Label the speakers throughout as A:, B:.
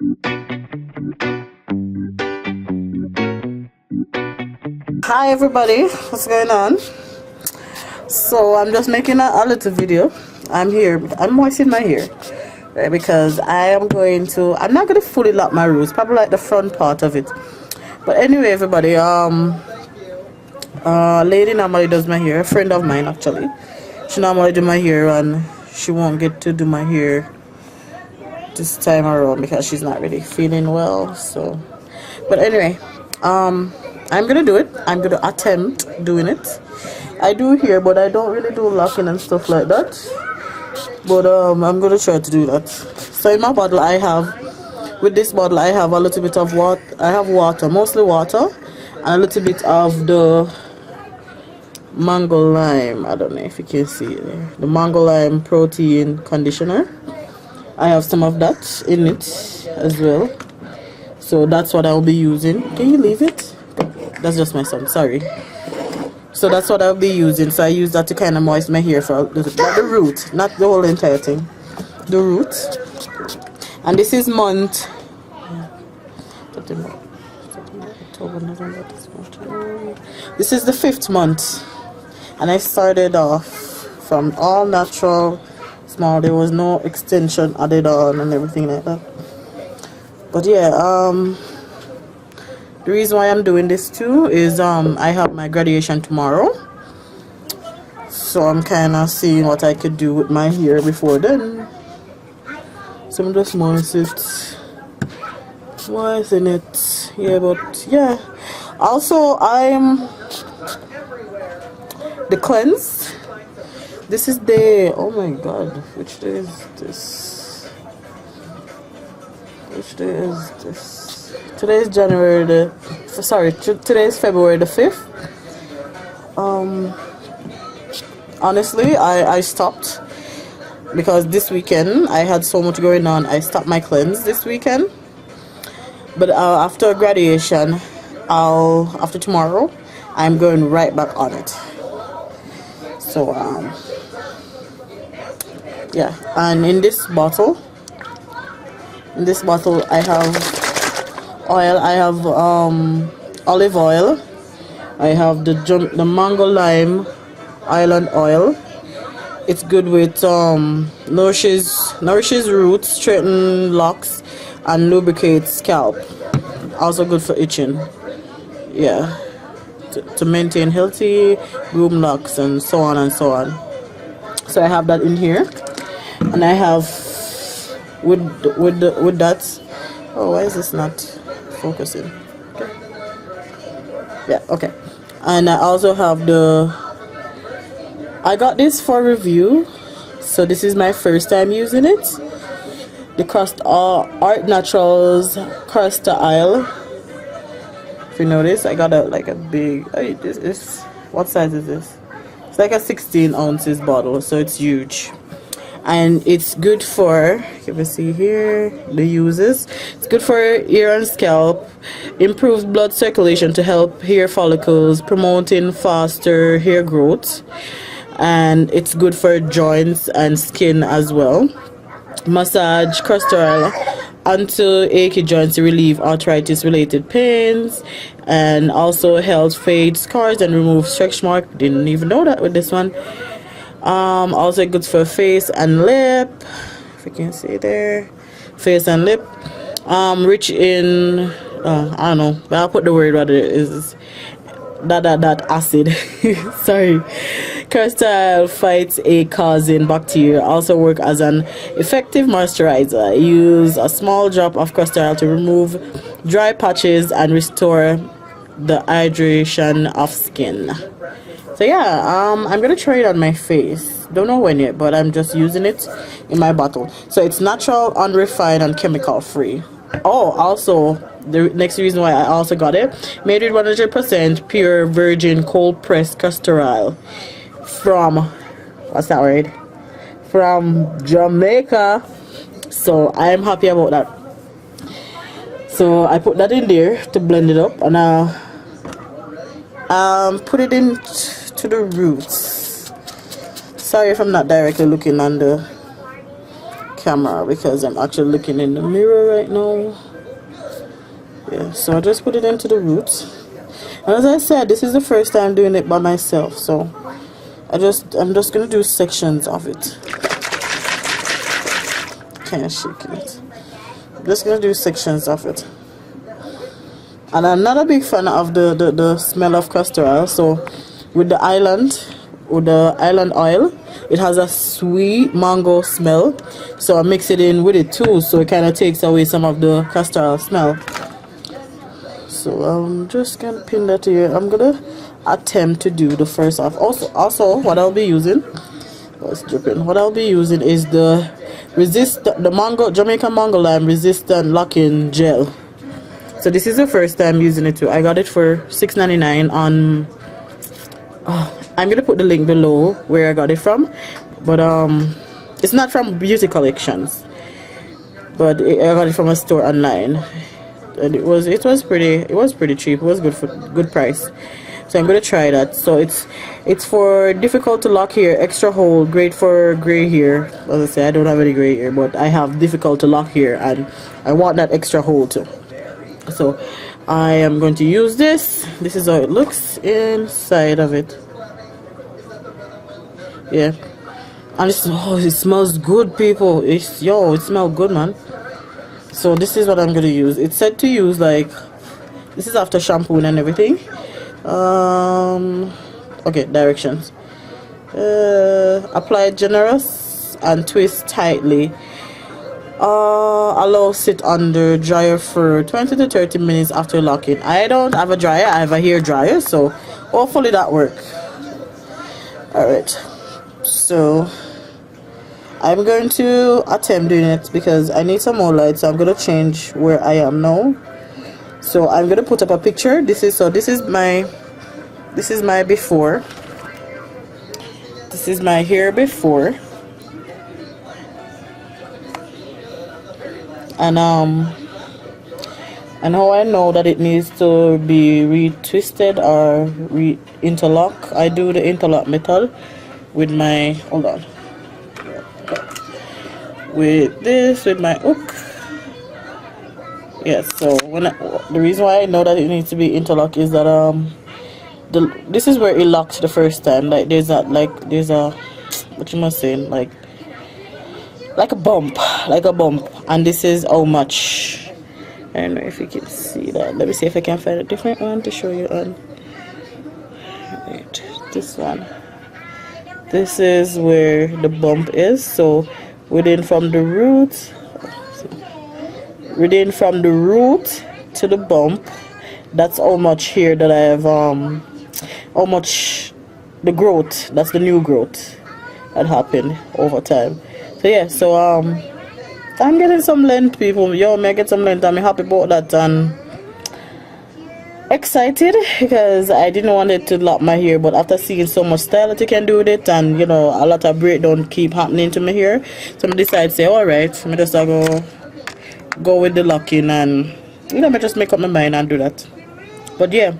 A: Hi everybody, what's going on? So I'm just making a little video. I'm moistening my hair, right? Because I'm not going to fully lock my roots, probably like the front part of it. But anyway, everybody, lady normally does my hair, a friend of mine actually. She normally do my hair and she won't get to do my hair this time around because she's not really feeling well. So, but anyway, I'm gonna do it. I'm gonna attempt doing it. I do hair, but I don't really do locking and stuff like that. But I'm gonna try to do that. So in my bottle, with this bottle, I have a little bit of water. I have water, mostly water, and a little bit of the mango lime. I don't know if you can see it there. The mango lime protein conditioner. I have some of that in it as well. So that's what I'll be using. Can you leave it? That's just my son, sorry. So that's what I'll be using. So I use that to kind of moisten my hair for the root, not the whole entire thing. The root. And this is month October, November, this is the 5th month. And I started off from all natural, small. There was no extension added on and everything like that. But yeah, the reason why I'm doing this too is I have my graduation tomorrow. So I'm kind of seeing what I could do with my hair before then. So I'm just moisten it. Yeah, but yeah. Also, the cleanse. This is oh my god, which day is this? Which day is this? Today is today is February the 5th. Honestly, I stopped because this weekend I had so much going on. I stopped my cleanse this weekend. But after graduation, after tomorrow, I'm going right back on it. So yeah, and in this bottle I have oil. I have olive oil. I have the mango lime island oil. It's good with nourishes roots, straighten locks, and lubricates scalp. Also good for itching. Yeah, to maintain healthy groom locks and so on and so on. So I have that in here, and I have with that. Oh, why is this not focusing? Okay. Yeah, okay. And I also have I got this for review, so this is my first time using it. The Art Naturals Castor Oil. If you notice, I got a big. What size is this? It's like a 16 ounces bottle, so it's huge. And it's good for, you can see here the uses. It's good for ear and scalp, improves blood circulation to help hair follicles, promoting faster hair growth, and it's good for joints and skin as well. Massage castor oil onto achy joints to relieve arthritis related pains, and also helps fade scars and remove stretch marks. Didn't even know that with this one. Also good for face and lip, if you can see there, face and lip. Rich in I don't know, but I'll put the word what it is. That acid. Sorry. Castor oil fights causing bacteria. Also work as an effective moisturizer. Use a small drop of castor oil to remove dry patches and restore the hydration of skin. So yeah, I'm gonna try it on my face. Don't know when yet, but I'm just using it in my bottle. So it's natural, unrefined, and chemical free. Oh, also the next reason why I also got it, made with 100% pure virgin cold pressed castor oil from, what's that word? From Jamaica. So I am happy about that. So I put that in there to blend it up, and I'll put it into the roots. Sorry if I'm not directly looking on the camera because I'm actually looking in the mirror right now. Yeah, so I just put it into the roots. And as I said, this is the first time doing it by myself, so I'm just gonna do sections of it. Kind of shaking it. I'm just gonna do sections of it. And I'm not a big fan of the smell of castor oil, so with the island oil, it has a sweet mango smell, so I mix it in with it too, so it kind of takes away some of the castor oil smell. So I'm just gonna pin that here. I'm gonna attempt to do the first half. Also what I'll be using, what's dripping, what I'll be using is the Jamaican mango lime resistant locking gel. So this is the first time using it too. I got it for $6.99 on I'm gonna put the link below where I got it from, but it's not from Beauty Collections, but I got it from a store online, and it was pretty cheap. It was good price. So I'm gonna try that. So it's for difficult to lock hair, extra hold, great for gray hair. As I say, I don't have any gray hair, but I have difficult to lock hair, and I want that extra hold too. So I am going to use this. This is how it looks inside of it. Yeah, and it smells good, people. It smells good, man. So this is what I'm gonna use. It's said to use like, this is after shampooing and everything. Okay, directions. Apply generous and twist tightly. Allow sit under dryer for 20 to 30 minutes after locking. I don't have a dryer, I have a hair dryer, so hopefully that works. Alright, so I'm going to attempt doing it because I need some more light, so I'm going to change where I am now. So I'm going to put up a picture. This is my before. This is my hair before. And how I know that it needs to be retwisted or re-interlock. I do the interlock method with my, hold on, with my hook. Yes, so the reason why I know that it needs to be interlock is that this is where it locks the first time. Like there's a what you must say, like a bump, and this is how much. I don't know if you can see that. Let me see if I can find a different one to show you on. Right, this one. This is where the bump is. So within from the root to the bump, that's how much here that I have. How much the growth. That's the new growth that happened over time. So yeah, so I'm getting some length, people. Yo, may I get some length? I'm happy about that and excited because I didn't want it to lock my hair, but after seeing so much style that you can do with it, and you know, a lot of breakdown keep happening to my hair, so I decided to say, alright, I'm just go with the locking, and you know, I just make up my mind and do that. But yeah,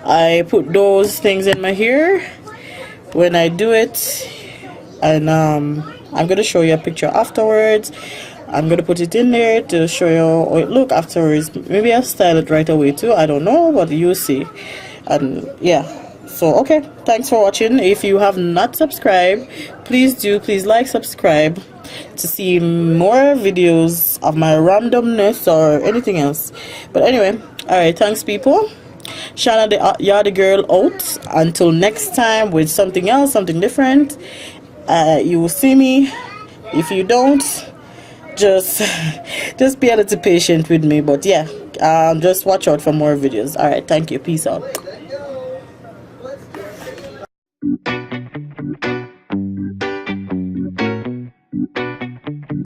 A: I put those things in my hair when I do it, and I'm gonna show you a picture afterwards. I'm gonna put it in there to show you how it look afterwards. Maybe I'll style it right away too, I don't know, but you see. And yeah, so okay, thanks for watching. If you have not subscribed, please like, subscribe to see more videos of my randomness or anything else. But anyway, alright, thanks people. Shana the girl out. Until next time with something else, something different. You will see me. If you don't, just be a little patient with me. But yeah, just watch out for more videos. Alright, thank you, peace out.